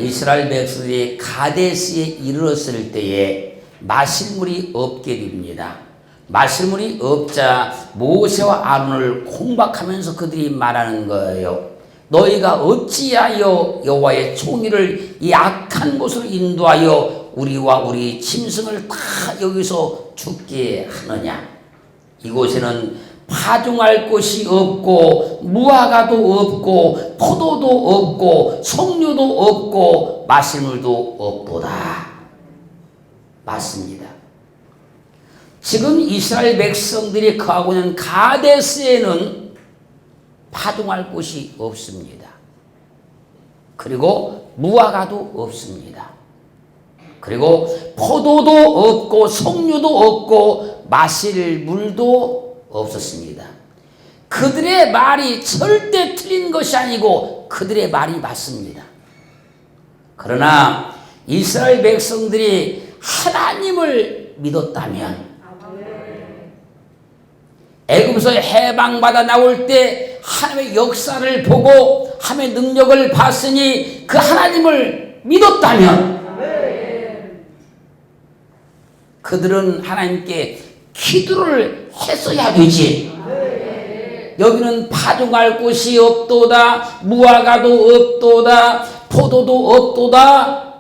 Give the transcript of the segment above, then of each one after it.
이스라엘 백성들이 가데스에 이르렀을 때에 마실 물이 없게 됩니다. 마실 물이 없자 모세와 아론을 공박하면서 그들이 말하는 거예요. 너희가 어찌하여 여호와의 총의를 이 악한 곳으로 인도하여 우리와 우리 짐승을 다 여기서 죽게 하느냐. 이곳에는 파종할 곳이 없고 무화과도 없고 포도도 없고 석류도 없고 마실 물도 없도다. 맞습니다. 지금 이스라엘 백성들이 거하고 있는 가데스에는 파종할 곳이 없습니다. 그리고 무화과도 없습니다. 그리고 포도도 없고 석류도 없고 마실 물도 없었습니다. 그들의 말이 절대 틀린 것이 아니고 그들의 말이 맞습니다. 그러나 이스라엘 백성들이 하나님을 믿었다면, 애굽에서 해방받아 나올 때 하나님의 역사를 보고 하나님의 능력을 봤으니 그 하나님을 믿었다면 그들은 하나님께 기도를 했어야 되지. 여기는 파종할 곳이 없도다, 무화과도 없도다, 포도도 없도다,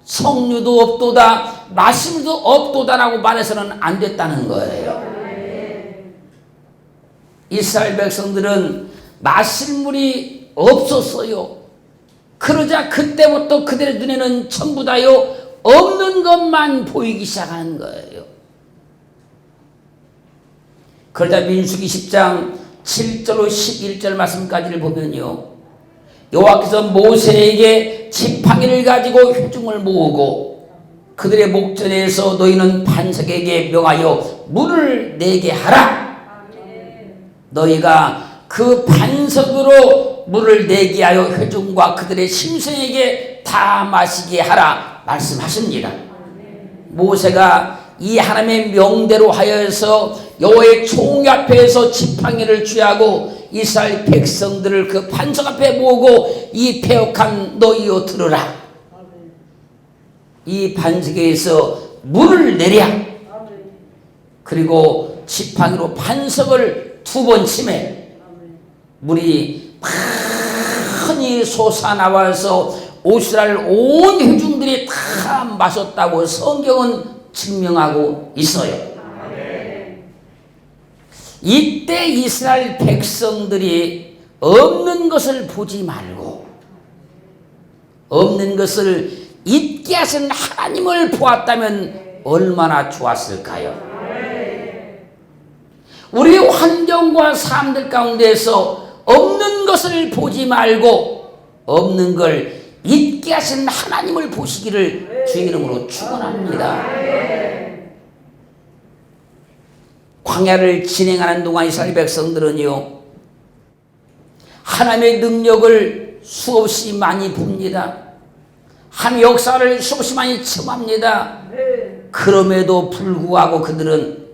석류도 없도다, 마실물도 없도다라고 말해서는 안 됐다는 거예요. 이스라엘 백성들은 마실물이 없었어요. 그러자 그때부터 그들의 눈에는 전부 다요 없는 것만 보이기 시작하는 거예요. 그러자 민수기 10장 7절로 11절 말씀까지를 보면요, 여호와께서 모세에게 지팡이를 가지고 회중을 모으고 그들의 목전에서 너희는 반석에게 명하여 물을 내게 하라. 너희가 그 반석으로 물을 내게 하여 회중과 그들의 심성에게 다 마시게 하라 말씀하십니다. 모세가 이 하나님의 명대로 하여서 여호와의 총회 앞에서 지팡이를 쥐하고 이스라엘 백성들을 그 반석 앞에 모으고 이 패역한 너희여 들으라. 이 반석에서 물을 내랴. 그리고 지팡이로 반석을 2번 치매 물이 많이 솟아나와서 오스라엘 온 회중들이 다 마셨다고 성경은 증명하고 있어요. 이때 이스라엘 백성들이 없는 것을 보지 말고 없는 것을 있게 하신 하나님을 보았다면 얼마나 좋았을까요? 우리 환경과 사람들 가운데서 없는 것을 보지 말고 없는 걸 있게 하신 하나님을 보시기를 주의 이름으로 축원합니다. 광야를 진행하는 동안 이스라엘 백성들은요, 하나님의 능력을 수없이 많이 봅니다. 하나님의 역사를 수없이 많이 체험합니다. 그럼에도 불구하고 그들은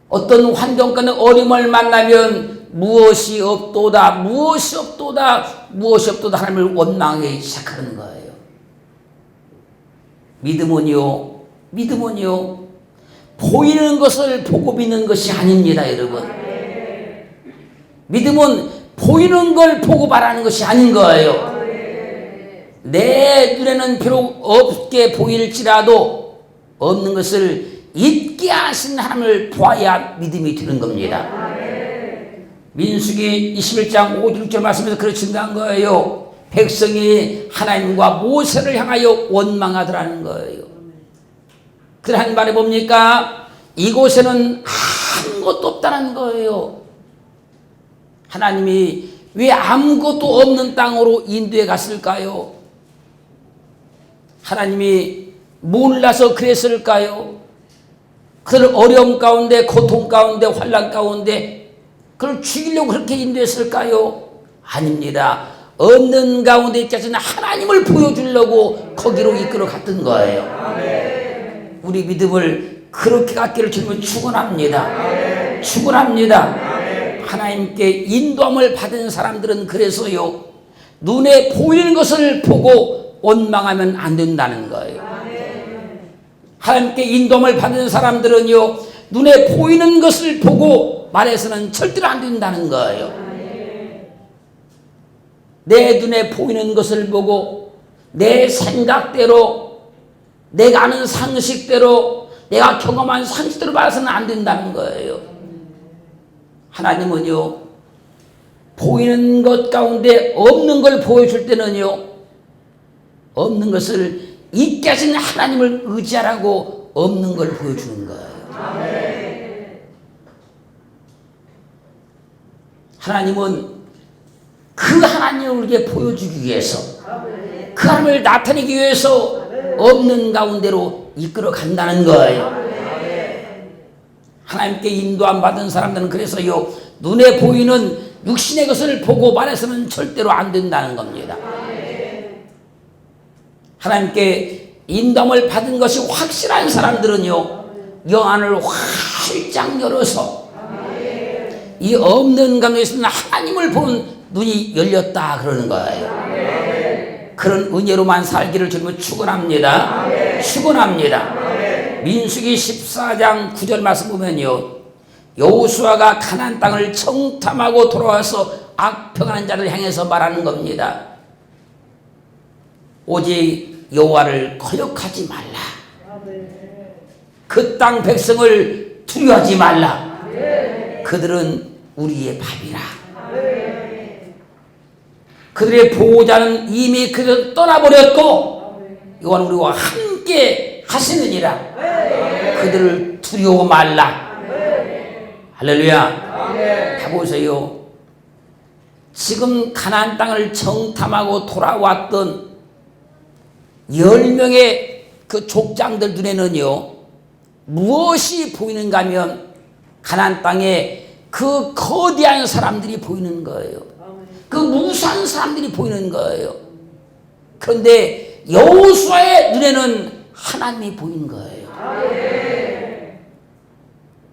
어떤 환경 가운데 어려움을 만나면 무엇이 없도다, 무엇이 없도다, 무엇이 없도다 하나님을 원망하기 시작하는 거예요. 믿음은요 보이는 것을 보고 믿는 것이 아닙니다, 여러분. 믿음은 보이는 걸 보고 말하는 것이 아닌 거예요. 내 눈에는 비록 없게 보일지라도 없는 것을 있게 하신 하나님을 보아야 믿음이 되는 겁니다. 민수기 21장 5, 6절 말씀에서 그렇게 증가한 거예요. 백성이 하나님과 모세를 향하여 원망하더라는 거예요. 그래 한 말에 뭡니까? 이곳에는 아무것도 없다는 거예요. 하나님이 왜 아무것도 없는 땅으로 인도해 갔을까요? 하나님이 몰라서 그랬을까요? 그들 어려움 가운데, 고통 가운데, 환난 가운데 그걸 죽이려고 그렇게 인도했을까요? 아닙니다. 없는 가운데 있지 않은 하나님을 보여주려고 거기로 이끌어 갔던 거예요. 우리 믿음을 그렇게 갖기를 주님은 축원합니다. 축원합니다. 하나님께 인도함을 받은 사람들은 그래서요, 눈에 보이는 것을 보고 원망하면 안 된다는 거예요. 하나님께 인도함을 받은 사람들은요, 눈에 보이는 것을 보고 말해서는 절대로 안 된다는 거예요. 내 눈에 보이는 것을 보고 내 생각대로, 내가 아는 상식대로, 내가 경험한 상식대로 말해서는 안 된다는 거예요. 하나님은요, 보이는 것 가운데 없는 걸 보여줄 때는요, 없는 것을 있게 하신 하나님을 의지하라고 없는 걸 보여주는 거예요. 하나님은 그 하나님을 우리에게 보여주기 위해서, 그 하나님을 나타내기 위해서 없는 가운데로 이끌어 간다는 거예요. 하나님께 인도함 받은 사람들은 그래서요, 눈에 보이는 육신의 것을 보고 말해서는 절대로 안 된다는 겁니다. 하나님께 인도함을 받은 것이 확실한 사람들은요, 영안을 활짝 열어서 이 없는 가운데서는 하나님을 보는 눈이 열렸다 그러는 거예요. 그런 은혜로만 살기를 주님은 축원합니다. 축원합니다. 민수기 14장 9절 말씀 보면요, 여호수아가 가나안 땅을 정탐하고 돌아와서 악평하는 자를 향해서 말하는 겁니다. 오직 여호와를 거역하지 말라. 그 땅 백성을 두려워하지 말라. 그들은 우리의 밥이라. 그들의 보호자는 이미 그들을 떠나버렸고 여호와는 우리와 함께 하시느니라. 그들을 두려워 말라. 할렐루야. 해보세요. 지금 가나안 땅을 정탐하고 돌아왔던 10명의 그 족장들 눈에는요, 무엇이 보이는가 하면 가나안 땅에 그 거대한 사람들이 보이는 거예요. 그 무수한 사람들이 보이는 거예요. 그런데 여호수아의 눈에는 하나님이 보이는 거예요.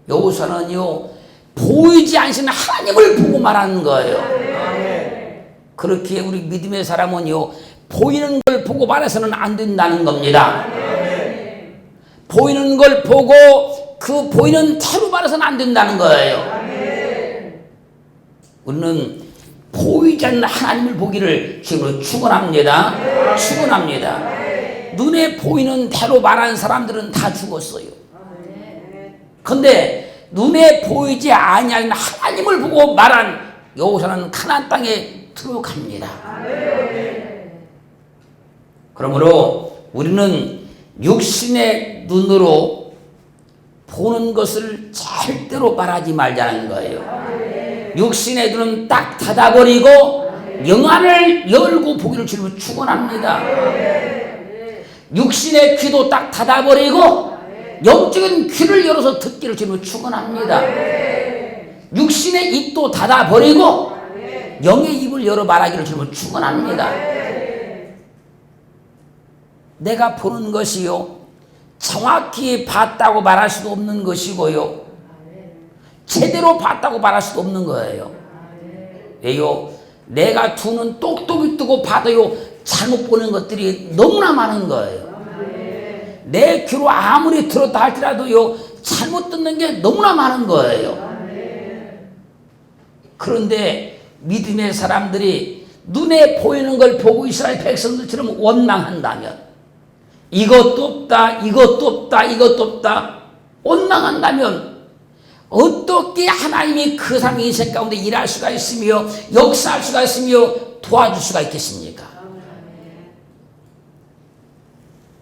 여호수아는요, 보이지 않으시는 하나님을 보고 말하는 거예요. 그렇게 우리 믿음의 사람은요, 보이는 걸 보고 말해서는 안 된다는 겁니다. 보이는 걸 보고 그 보이는 대로 말해서는 안 된다는 거예요. 우리는 보이지 않는 하나님을 보기를 지금으로 축원합니다. 축원합니다. 눈에 보이는 대로 말하는 사람들은 다 죽었어요. 그런데 눈에 보이지 아니하는 하나님을 보고 말한 여호수아는 가나안 땅에 들어갑니다. 그러므로 우리는 육신의 눈으로 보는 것을 절대로 말하지 말자는 거예요. 육신의 눈은 딱 닫아버리고 영안을 열고 보기를 주님은 축원합니다. 육신의 귀도 딱 닫아버리고 영적인 귀를 열어서 듣기를 주님은 축원합니다. 육신의 입도 닫아버리고 영의 입을 열어 말하기를 주님은 축원합니다. 내가 보는 것이요, 정확히 봤다고 말할 수도 없는 것이고요, 제대로 봤다고 말할 수도 없는 거예요. 왜요? 내가 두 눈 똑똑히 뜨고 봐도요, 잘못 보는 것들이 너무나 많은 거예요. 내 귀로 아무리 들었다 할지라도요, 잘못 듣는 게 너무나 많은 거예요. 그런데 믿음의 사람들이 눈에 보이는 걸 보고 이스라엘 백성들처럼 원망한다면, 이것도 없다, 이것도 없다, 이것도 없다, 원망한다면 어떻게 하나님이 그 사람의 인생 가운데 일할 수가 있으며 역사할 수가 있으며 도와줄 수가 있겠습니까?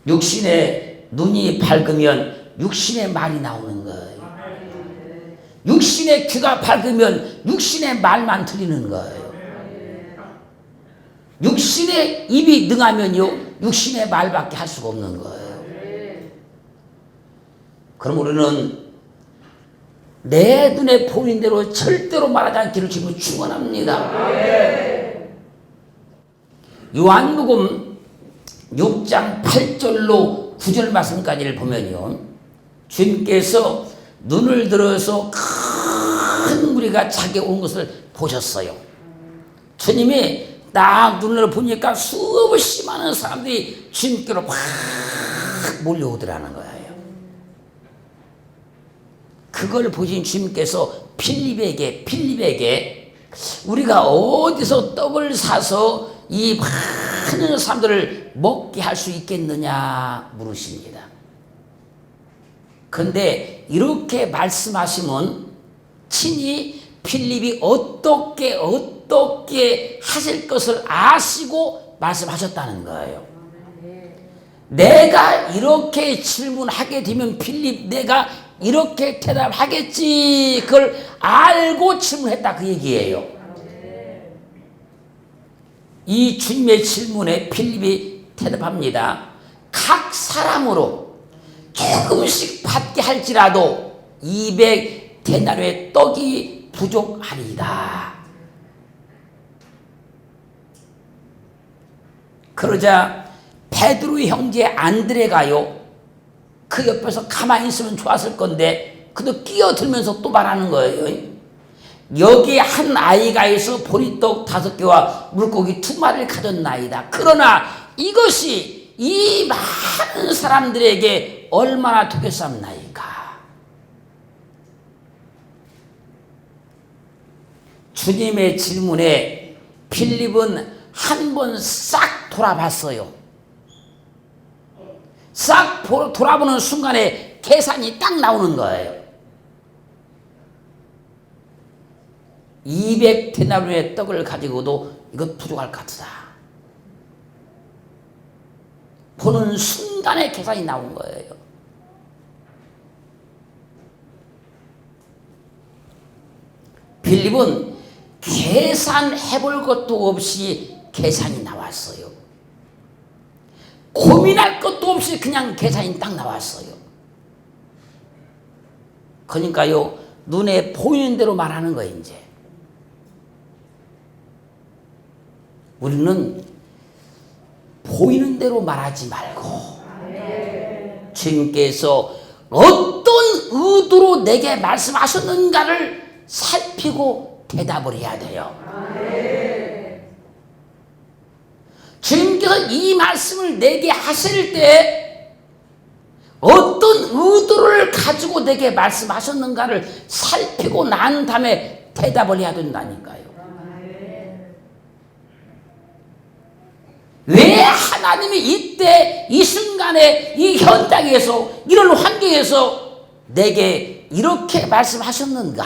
육신의 눈이 밝으면 육신의 말이 나오는 거예요. 육신의 귀가 밝으면 육신의 말만 들리는 거예요. 육신의 입이 능하면요, 육신의 말밖에 할 수가 없는 거예요. 그럼 우리는 내 눈에 보이는 대로 절대로 말하지 않기를 주님은 축원합니다. 요한복음 6장 8절로 9절 말씀까지를 보면요, 주님께서 눈을 들어서 큰 무리가 자기에 온 것을 보셨어요. 주님이 딱 눈을 보니까 수없이 많은 사람들이 주님께로 막 몰려오더라는 거예요. 그걸 보신 주님께서 필립에게 우리가 어디서 떡을 사서 이 많은 사람들을 먹게 할 수 있겠느냐 물으십니다. 그런데 이렇게 말씀하시면 친히 필립이 어떻게 하실 것을 아시고 말씀하셨다는 거예요. 내가 이렇게 질문하게 되면 필립 내가 이렇게 대답하겠지 그걸 알고 질문했다 그 얘기예요. 이 주님의 질문에 필립이 대답합니다. 각 사람으로 조금씩 받게 할지라도 200데나리의 떡이 부족하리이다. 그러자 베드로의 형제 안드레가요 그 옆에서 가만히 있으면 좋았을 건데 그도 끼어들면서 또 말하는 거예요. 여기 한 아이가 있어 보리떡 5개와 물고기 2마리를 가졌나이다. 그러나 이것이 이 많은 사람들에게 얼마나 되겠습니까? 주님의 질문에 필립은 한 번 싹 돌아봤어요. 싹 돌아보는 순간에 계산이 딱 나오는 거예요. 200데나리의 떡을 가지고도 이거 부족할 것 같다. 보는 순간에 계산이 나온 거예요. 필립은 계산해 볼 것도 없이 계산이 나왔어요. 고민할 것도 없이 그냥 계산이 딱 나왔어요. 그러니까요, 눈에 보이는 대로 말하는 거예요, 이제. 우리는 보이는 대로 말하지 말고, 주님께서 어떤 의도로 내게 말씀하셨는가를 살피고 대답을 해야 돼요. 주님께서 이 말씀을 내게 하실 때 어떤 의도를 가지고 내게 말씀하셨는가를 살피고 난 다음에 대답을 해야 된다니까요. 왜 하나님이 이때 이 순간에 이 현장에서 이런 환경에서 내게 이렇게 말씀하셨는가,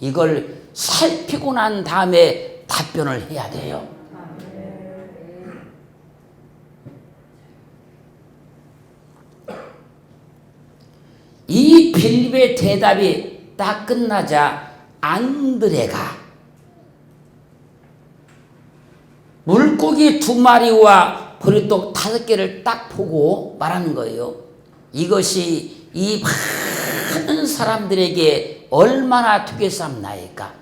이걸 살피고 난 다음에 답변을 해야 돼요. 이 빌립의 대답이 딱 끝나자 안드레가 물고기 2마리와 보리떡 5개를 딱 보고 말하는 거예요. 이것이 이 많은 사람들에게 얼마나 되겠습니까?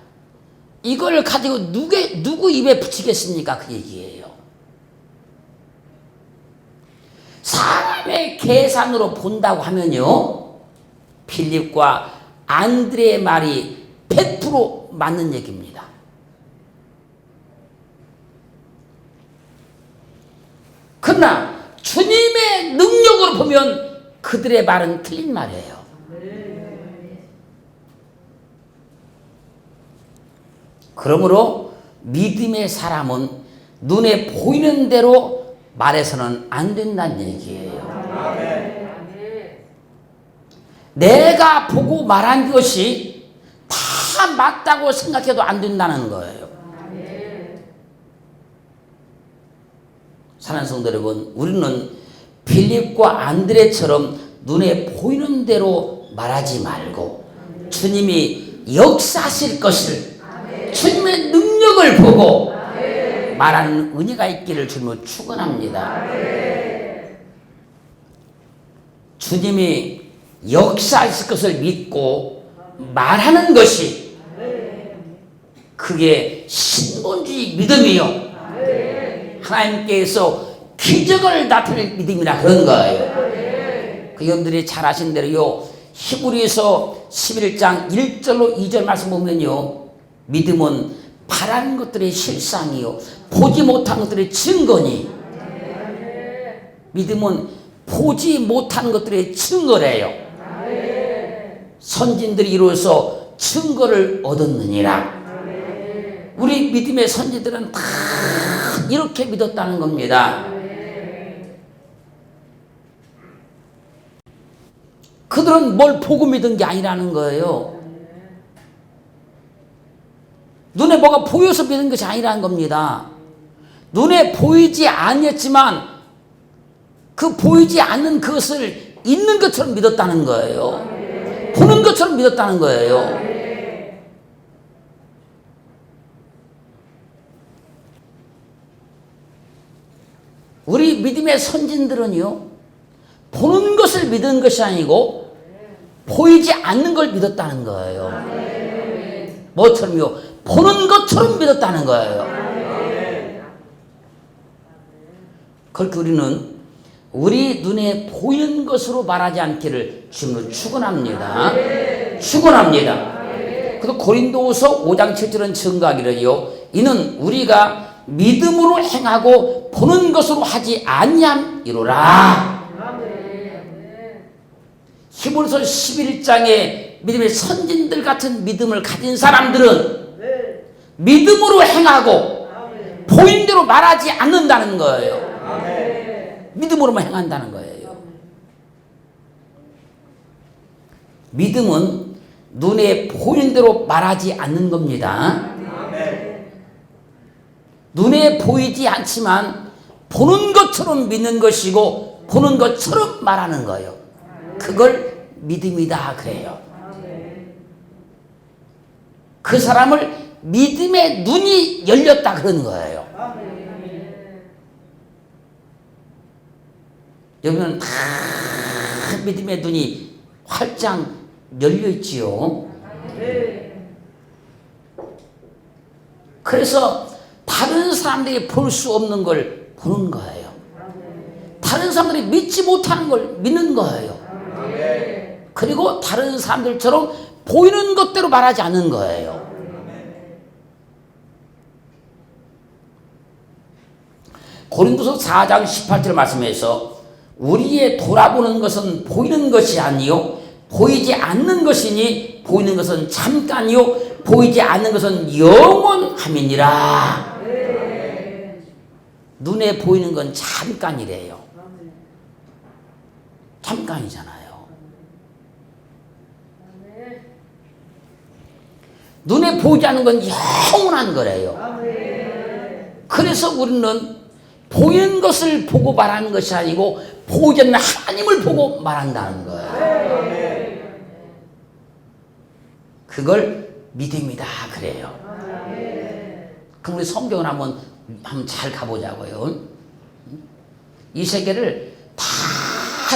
이걸 가지고 누구 입에 붙이겠습니까? 그 얘기예요. 사람의 계산으로 본다고 하면요, 필립과 안드레의 말이 100% 맞는 얘기입니다. 그러나 주님의 능력으로 보면 그들의 말은 틀린 말이에요. 그러므로 믿음의 사람은 눈에 보이는 대로 말해서는 안 된다는 얘기예요. 내가 보고 말한 것이 다 맞다고 생각해도 안 된다는 거예요. 사랑하는 성도 여러분, 우리는 필립과 안드레처럼 눈에 보이는 대로 말하지 말고 주님이 역사하실 것을, 주님의 능력을 보고 말하는 은혜가 있기를 주님을 축원합니다. 주님이 역사하실 것을 믿고 말하는 것이 그게 신본주의 믿음이요, 하나님께서 기적을 나타낼 믿음이라 그런 거예요. 그 여러분들이 잘 아신 대로요, 히브리서 11장 1절로 2절 말씀 보면요, 믿음은 바라는 것들의 실상이요 보지 못한 것들의 증거니. 믿음은 보지 못한 것들의 증거래요. 선진들이 이루어서 증거를 얻었느니라. 우리 믿음의 선지들은 다 이렇게 믿었다는 겁니다. 그들은 뭘 보고 믿은 게 아니라는 거예요. 눈에 뭐가 보여서 믿은 것이 아니라는 겁니다. 눈에 보이지 않았지만 그 보이지 않는 그것을 있는 것처럼 믿었다는 거예요. 보는 것처럼 믿었다는 거예요. 우리 믿음의 선진들은요, 보는 것을 믿은 것이 아니고 보이지 않는 걸 믿었다는 거예요. 뭐처럼요? 보는 것처럼 믿었다는 거예요. 그렇게 우리는 우리 눈에 보이는 것으로 말하지 않기를 주님으로 축원합니다. 축원합니다. 그래서 고린도후서 5장 7절은 증거하기를요, 이는 우리가 믿음으로 행하고 보는 것으로 하지 아니함이로라. 히브리서 11장에 믿음의 선진들 같은 믿음을 가진 사람들은 믿음으로 행하고 보인 대로 말하지 않는다는 거예요. 믿음으로만 행한다는 거예요. 믿음은 눈에 보이는 대로 말하지 않는 겁니다. 눈에 보이지 않지만 보는 것처럼 믿는 것이고 보는 것처럼 말하는 거예요. 그걸 믿음이다 그래요. 그 사람을 믿음의 눈이 열렸다 그러는 거예요. 여러분은 다 믿음의 눈이 활짝 열려 있지요. 그래서 다른 사람들이 볼 수 없는 걸 보는 거예요. 다른 사람들이 믿지 못하는 걸 믿는 거예요. 그리고 다른 사람들처럼 보이는 것대로 말하지 않는 거예요. 고린도서 4장 18절 말씀에서 우리의 돌아보는 것은 보이는 것이 아니요 보이지 않는 것이니 보이는 것은 잠깐이요 보이지 않는 것은 영원함이니라. 눈에 보이는 건 잠깐이래요. 잠깐이잖아요. 눈에 보이지 않는 건 영원한 거래요. 그래서 우리는 보이는 것을 보고 말하는 것이 아니고 보이지 않는 하나님을 보고 말한다는 거예요. 그걸 믿음이다 그래요. 그럼 우리 성경을 한번 잘 가보자고요. 이 세계를 다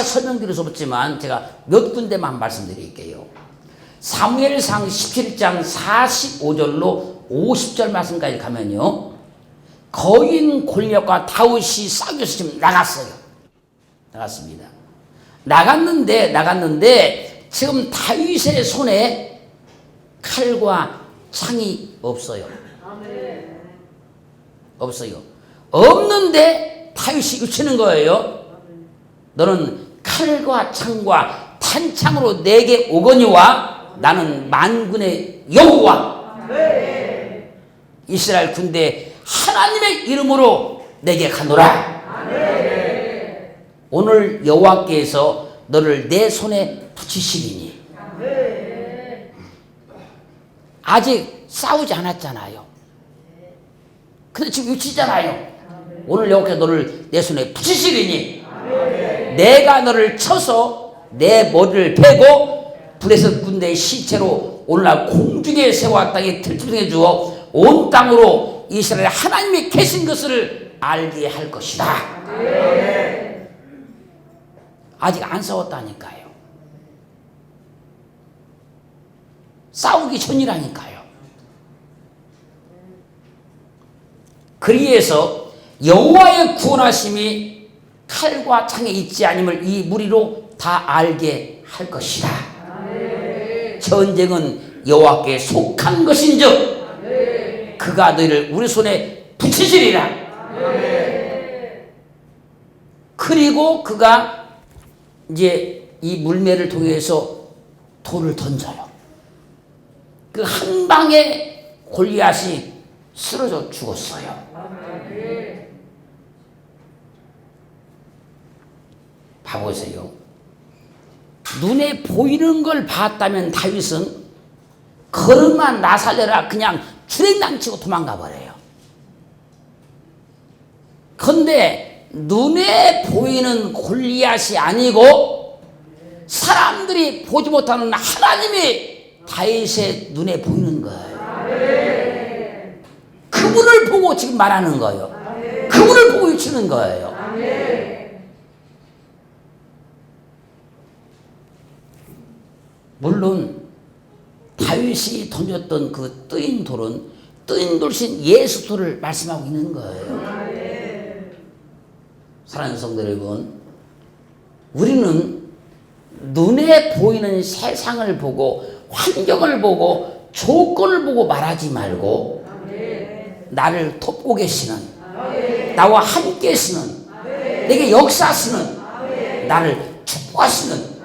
설명드릴 수 없지만 제가 몇 군데만 말씀드릴게요. 사무엘상 17장 45절로 50절 말씀까지 가면요, 거인 골리앗과 다윗이 싸우면서 지금 나갔습니다. 나갔는데 지금 다윗의 손에 칼과 창이 없어요. 없는데 다윗이 외치는 거예요. 너는 칼과 창과 탄창으로 내게 오거니와 나는 만군의 여호와 이스라엘 군대 하나님의 이름으로 내게 가노라. 오늘 여호와께서 너를 내 손에 붙이시리니. 아직 싸우지 않았잖아요. 근데 지금 외치잖아요. 오늘 여호와께서 너를 내 손에 붙이시리니 내가 너를 쳐서 내 머리를 베고 블레셋 군대의 시체로 오늘날 공중에 세워 땅에 들통해 주어 온 땅으로 이스라엘 하나님이 계신 것을 알게 할 것이다. 아직 안 싸웠다니까요. 싸우기 전이라니까요. 그리해서 여호와의 구원하심이 칼과 창에 있지 아님을 이 무리로 다 알게 할 것이다. 전쟁은 여호와께 속한 것인즉 그 그가 너희를 우리 손에 붙이시리라. 그리고 그가 이제 이 물매를 통해서 돌을 던져요. 그 한 방에 골리앗이 쓰러져 죽었어요. 봐보세요. 눈에 보이는 걸 봤다면 다윗은 걸음만 나 살려라 그냥 주랭랑치고 도망가 버려요. 그런데 눈에 보이는 골리앗이 아니고 사람들이 보지 못하는 하나님이 다윗의 눈에 보이는 거예요. 그분을 보고 지금 말하는 거예요. 그분을 보고 외치는 거예요. 물론 다윗이 던졌던 그 뜨인 돌은 뜨인 돌신 예수 돌을 말씀하고 있는 거예요. 사랑하는 성도 여러분, 우리는 눈에 보이는 세상을 보고 환경을 보고 조건을 보고 말하지 말고 나를 돕고 계시는, 나와 함께 하시는, 내게 역사하시는, 나를 축복하시는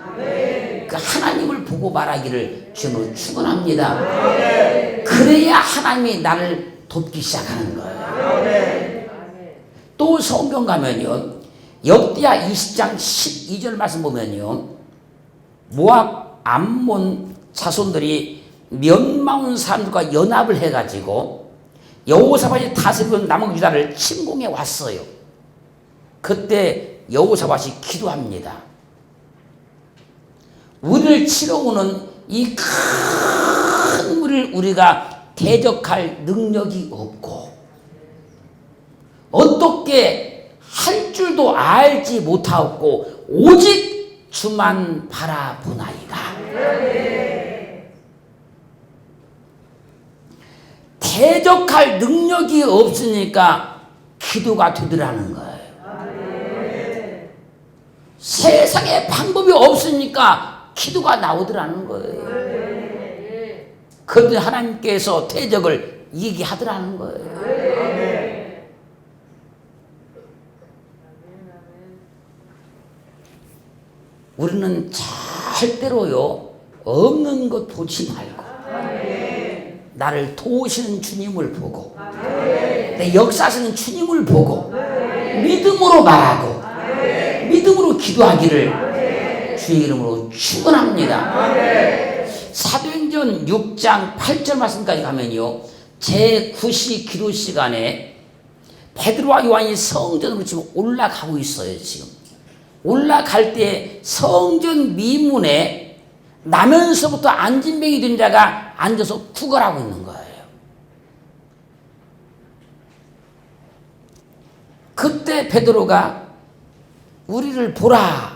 그 하나님을 보고 말하기를 주님으로 축원합니다. 그래야 하나님이 나를 돕기 시작하는 거예요. 또 성경 가면요, 역대하 20장 12절 말씀 보면요, 모압 암몬 자손들이 멸망한 사람들과 연합을 해가지고 여호사밧이 다스리던 남은 유다를 침공해 왔어요. 그때 여호사밧이 기도합니다. 우리를 치러 오는 이 큰 물을 우리가 대적할 능력이 없고 어떻게 할 줄도 알지 못하고 오직 주만 바라보나이다. 대적할 능력이 없으니까 기도가 되더라는 거예요. 세상에 방법이 없으니까 기도가 나오더라는 거예요. 그런데 하나님께서 대적을 이기게 하더라는 거예요. 우리는 절대로요, 없는 것 보지 말고 나를 도우시는 주님을 보고 내 역사하시는 주님을 보고 믿음으로 말하고 믿음으로 기도하기를 주의 이름으로 축원합니다. 사도행전 6장 8절 말씀까지 가면요, 제9시 기도 시간에 베드로와 요한이 성전으로 지금 올라가고 있어요. 지금 올라갈 때 성전 미문에 나면서부터 안진뱅이 된 자가 앉아서 구걸하고 있는 거예요. 그때 베드로가 우리를 보라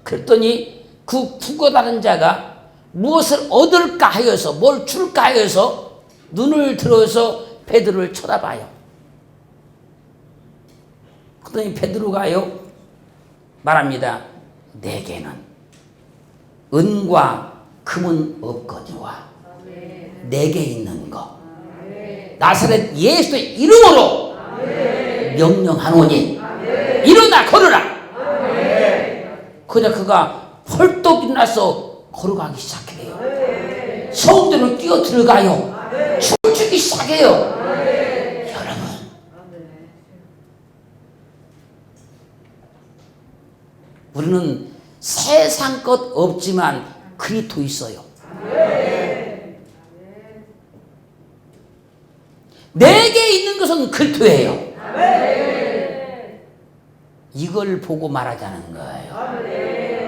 그랬더니 그 구걸하는 자가 무엇을 얻을까 하여서 뭘 줄까 하여서 눈을 들어서 베드로를 쳐다봐요. 그랬더니 베드로가요 말합니다. 내게는 은과 금은 없거니와 내게 있는 것 나사렛 예수의 이름으로 명령하노니 일어나 걸으라. 그냥 그가 헐떡 일어나서 걸어가기 시작해요. 성전으로 뛰어 들어가요. 춤추기 시작해요. 여러분, 우리는 세상 것 없지만 그리스도 있어요. 내게 있는 것은 그리스도예요. 이걸 보고 말하자는 거예요.